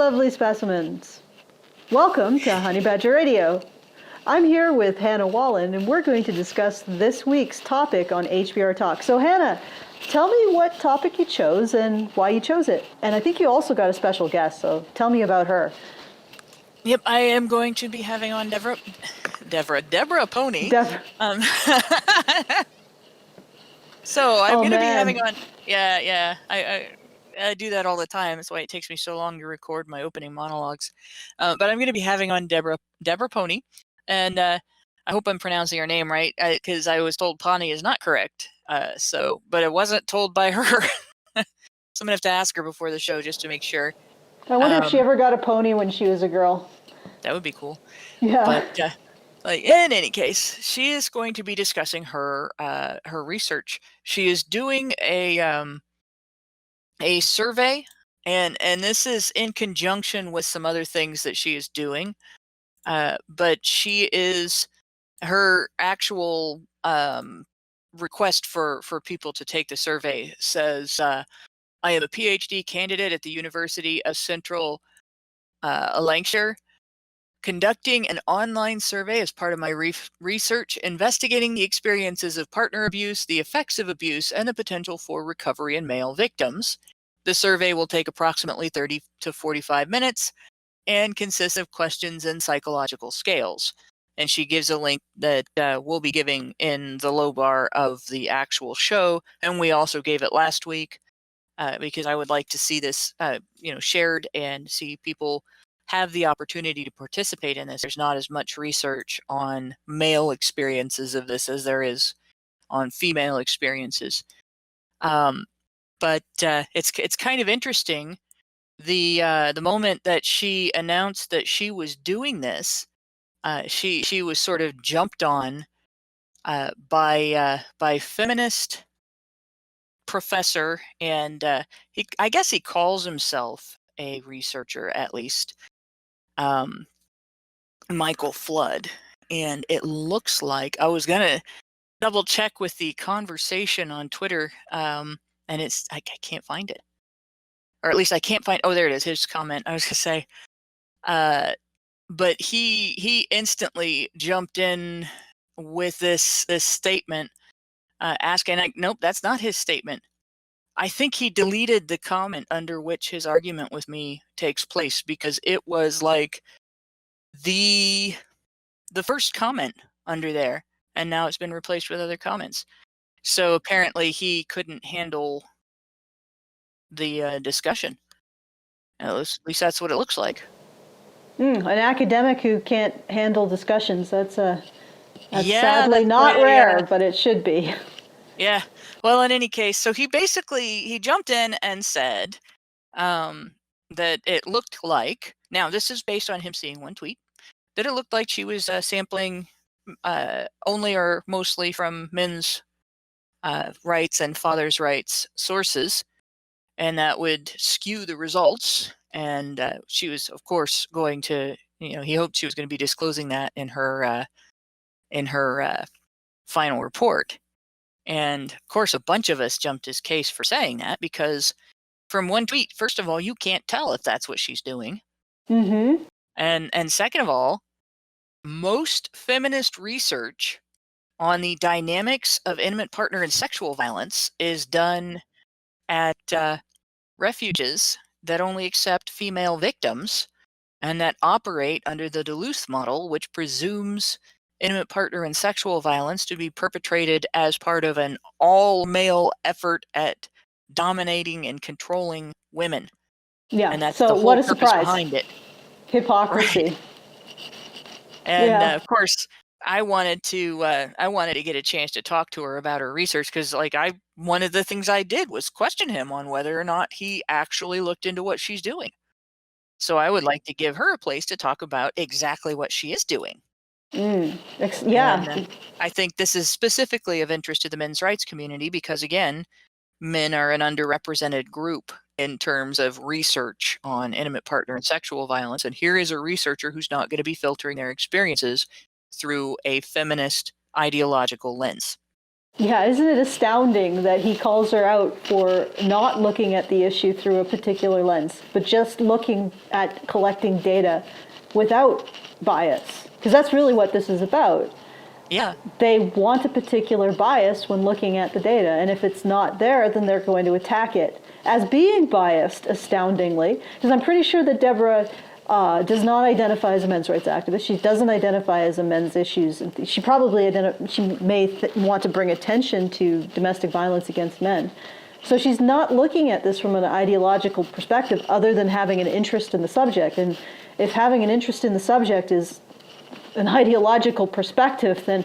lovely specimens. Welcome to HoneyBadgerRadio. I'm here with Hannah Wallen, and we're going to discuss this week's topic on HBR Talk. So Hannah, tell me what topic you chose and why you chose it. And I think you also got a special guest, so tell me about her. Yep, I am going to be having on Deborah Powney. So I'm going to be having on. Yeah. I do that all the time. That's why it takes me so long to record my opening monologues. But I'm going to be having on Deborah Powney, and I hope I'm pronouncing her name right, because I was told Powney is not correct. But it wasn't told by her. So I'm gonna have to ask her before the show just to make sure. I wonder if she ever got a pony when she was a girl. That would be cool. Yeah. But in any case, she is going to be discussing her research. She is doing a survey, and this is in conjunction with some other things that she is doing. But her actual request for people to take the survey says, I am a PhD candidate at the University of Central Lancashire, conducting an online survey as part of my research, investigating the experiences of partner abuse, the effects of abuse, and the potential for recovery in male victims. The survey will take approximately 30 to 45 minutes and consists of questions and psychological scales. And she gives a link that we'll be giving in the low bar of the actual show. And we also gave it last week because I would like to see this shared and see people have the opportunity to participate in this. There's not as much research on male experiences of this as there is on female experiences. But it's kind of interesting. The moment that she announced that she was doing this, she was sort of jumped on by Feminist professor, and I guess he calls himself a researcher, at least, Michael Flood. And it looks like, I was gonna double check with the conversation on Twitter, and I can't find it, or at least I can't find. Oh, there it is. His comment. I was gonna say, but he instantly jumped in with this statement, asking, nope, that's not his statement. I think he deleted the comment under which his argument with me takes place, because it was like the first comment under there, and now it's been replaced with other comments. So apparently he couldn't handle the discussion. At least that's what it looks like. An academic who can't handle discussions, that's sadly not rare, but it should be. Yeah. Well, in any case, so he jumped in and said that it looked like, now this is based on him seeing one tweet, that it looked like she was sampling only or mostly from men's rights and fathers' rights sources, and that would skew the results. And she was, of course, going to, he hoped she was going to be disclosing that in her final report. And of course, a bunch of us jumped his case for saying that, because from one tweet, first of all, you can't tell if that's what she's doing. Mm-hmm. And second of all, most feminist research on the dynamics of intimate partner and sexual violence is done at refuges that only accept female victims and that operate under the Duluth model, which presumes intimate partner and sexual violence to be perpetrated as part of an all-male effort at dominating and controlling women. Yeah, and that's so the whole what a purpose surprise. behind it. Hypocrisy. Right. And of course, I wanted to get a chance to talk to her about her research, because one of the things I did was question him on whether or not he actually looked into what she's doing. So I would like to give her a place to talk about exactly what she is doing. Yeah. And, I think this is specifically of interest to the men's rights community, because again, men are an underrepresented group in terms of research on intimate partner and sexual violence. And here is a researcher who's not going to be filtering their experiences through a feminist ideological lens. Yeah, isn't it astounding that he calls her out for not looking at the issue through a particular lens, but just looking at collecting data without bias? Because that's really what this is about. Yeah. They want a particular bias when looking at the data, and if it's not there, then they're going to attack it as being biased, astoundingly. Because I'm pretty sure that Deborah does not identify as a men's rights activist. She doesn't identify as a men's issues. She probably may want to bring attention to domestic violence against men. So she's not looking at this from an ideological perspective other than having an interest in the subject. And if having an interest in the subject is an ideological perspective, then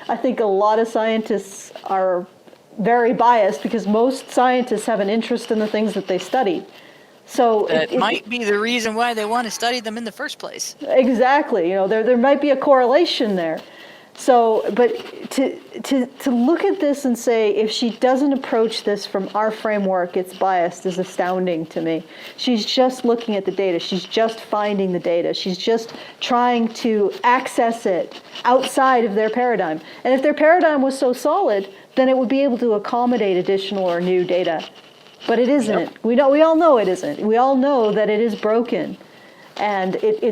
I think a lot of scientists are very biased because most scientists have an interest in the things that they study. So that might be the reason why they want to study them in the first place. Exactly. There might be a correlation there. So, but to look at this and say, if she doesn't approach this from our framework, it's biased, is astounding to me. She's just looking at the data. She's just finding the data. She's just trying to access it outside of their paradigm. And if their paradigm was so solid, then it would be able to accommodate additional or new data. But it isn't. Yep. We all know it isn't. We all know that it is broken. And it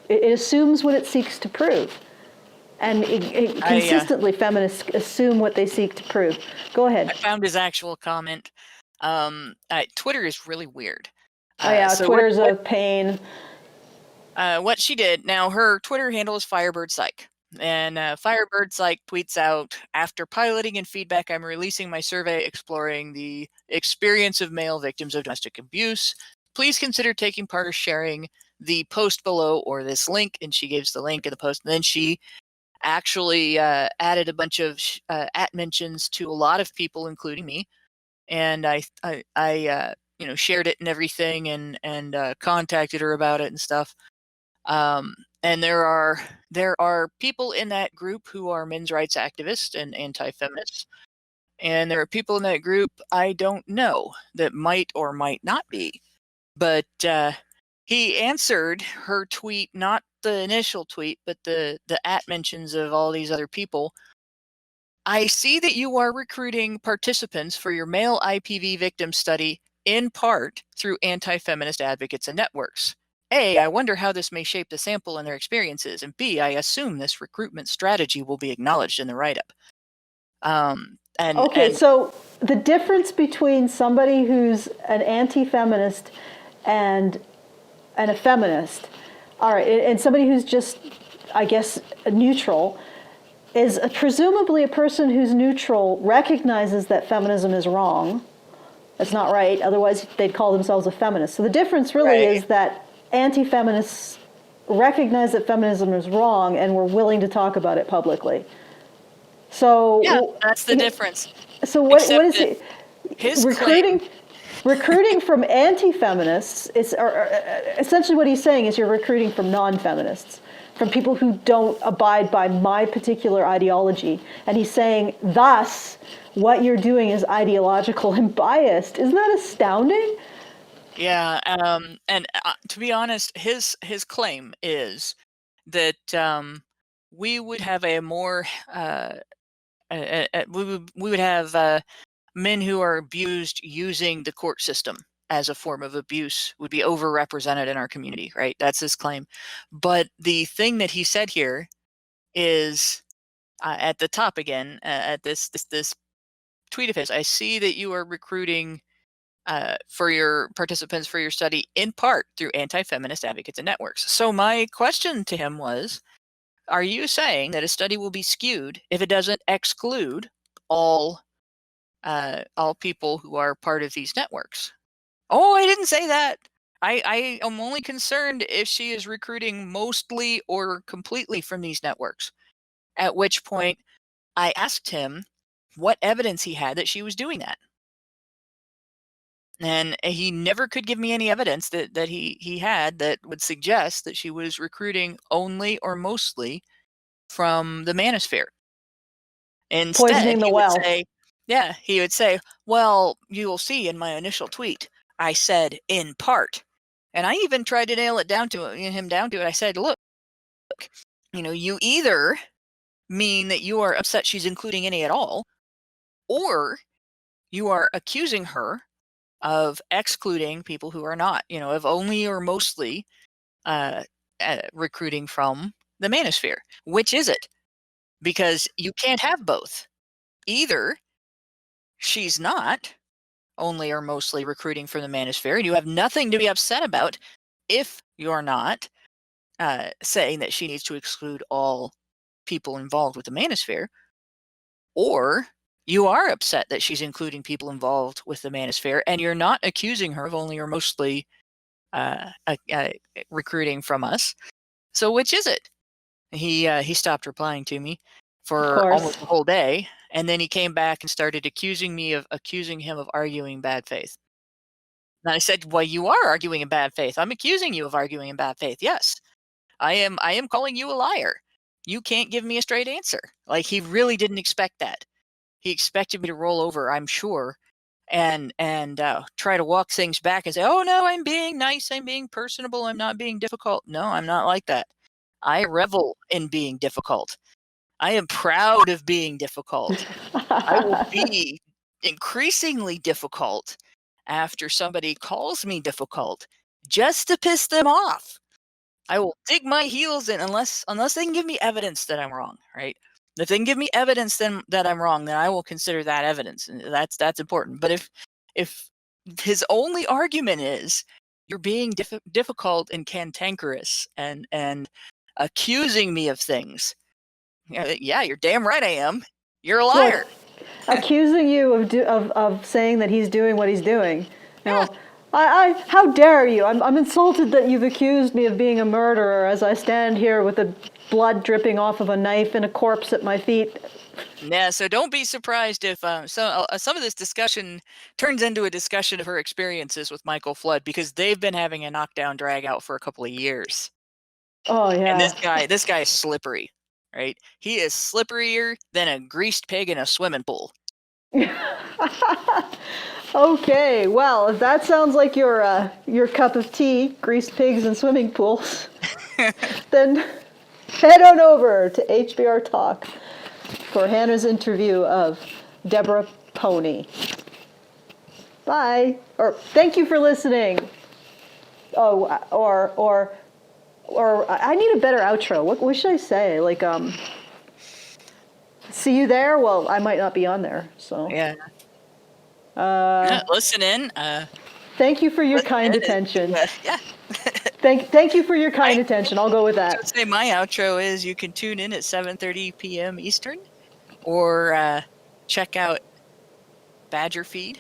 assumes what it seeks to prove. And consistently, feminists assume what they seek to prove. Go ahead. I found his actual comment. Twitter is really weird. So Twitter's a pain. What she did, now her Twitter handle is Firebird Psych. And Firebird Psych tweets out, after piloting and feedback, I'm releasing my survey exploring the experience of male victims of domestic abuse. Please consider taking part or sharing the post below or this link. And she gives the link in the post. And then she actually added a bunch of at mentions to a lot of people, including me. And I shared it and everything and contacted her about it and stuff. And there are people in that group who are men's rights activists and anti-feminists. And there are people in that group I don't know that might or might not be. But he answered her tweet, not the initial tweet, but the at mentions of all these other people. I see that you are recruiting participants for your male IPV victim study in part through anti-feminist advocates and networks. A, I wonder how this may shape the sample and their experiences. And B, I assume this recruitment strategy will be acknowledged in the write-up. So the difference between somebody who's an anti-feminist and a feminist, all right, and somebody who's just, I guess, neutral, is presumably a person who's neutral recognizes that feminism is wrong. That's not right. Otherwise, they'd call themselves a feminist. So the difference really is that anti-feminists recognize that feminism is wrong and were willing to talk about it publicly. So yeah, that's the difference. So what is it? His recruiting from anti-feminists is essentially what he's saying is you're recruiting from non-feminists, from people who don't abide by my particular ideology. And he's saying, thus, what you're doing is ideological and biased. Isn't that astounding? Yeah, and to be honest, his claim is that we would have a more we would have men who are abused using the court system as a form of abuse would be overrepresented in our community, right? That's his claim. But the thing that he said here is at the top again at this tweet of his. I see that you are recruiting for your participants for your study in part through anti-feminist advocates and networks. So my question to him was, are you saying that a study will be skewed if it doesn't exclude all people who are part of these networks? Oh, I didn't say that. I am only concerned if she is recruiting mostly or completely from these networks. At which point I asked him what evidence he had that she was doing that. And he never could give me any evidence that he had that would suggest that she was recruiting only or mostly from the manosphere. Instead, poisoning the well. He would say, well, you will see in my initial tweet, I said in part. And I even tried to nail it down to him. I said, look, you either mean that you are upset she's including any at all, or you are accusing her of excluding people who are not, of only or mostly recruiting from the manosphere. Which is it? Because you can't have both. Either she's not only or mostly recruiting from the manosphere, and you have nothing to be upset about if you're not saying that she needs to exclude all people involved with the manosphere, or you are upset that she's including people involved with the manosphere, and you're not accusing her of only or mostly recruiting from us. So which is it? He stopped replying to me Of for course. almost a whole day, and then he came back and started accusing him of arguing in bad faith. And I said, "Well, you are arguing in bad faith. I'm accusing you of arguing in bad faith. Yes, I am calling you a liar. You can't give me a straight answer." Like, he really didn't expect that. He expected me to roll over, I'm sure, and try to walk things back and say, "Oh no, I'm being nice. I'm being personable. I'm not being difficult." No, I'm not like that. I revel in being difficult. I am proud of being difficult. I will be increasingly difficult after somebody calls me difficult just to piss them off. I will dig my heels in unless they can give me evidence that I'm wrong, right? If they can give me evidence then that I'm wrong, then I will consider that evidence, and that's important. But if his only argument is you're being difficult and cantankerous and accusing me of things, yeah, you're damn right I am. You're a liar. Accusing you of saying that he's doing what he's doing. Yeah. How dare you? I'm insulted that you've accused me of being a murderer as I stand here with the blood dripping off of a knife and a corpse at my feet. Yeah, so don't be surprised if some of this discussion turns into a discussion of her experiences with Michael Flood, because they've been having a knockdown drag out for a couple of years. Oh yeah. And this guy is slippery, right? He is slipperier than a greased pig in a swimming pool. Okay, well, if that sounds like your cup of tea, greased pigs and swimming pools, then head on over to HBR Talk for Hannah's interview of Deborah Powney. Bye. Or thank you for listening. Oh, or I need a better outro. What should I say? Like, see you there? Well, I might not be on there, so. Yeah. Listen in. Thank you for your kind attention. Yeah. Thank you for your kind attention. I'll go with that. I would say my outro is you can tune in at 7:30 p.m. Eastern, or check out Badger Feed.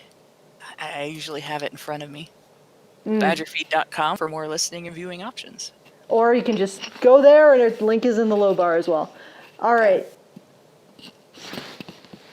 I usually have it in front of me. Badgerfeed.com for more listening and viewing options. Or you can just go there, and a link is in the low bar as well. All right.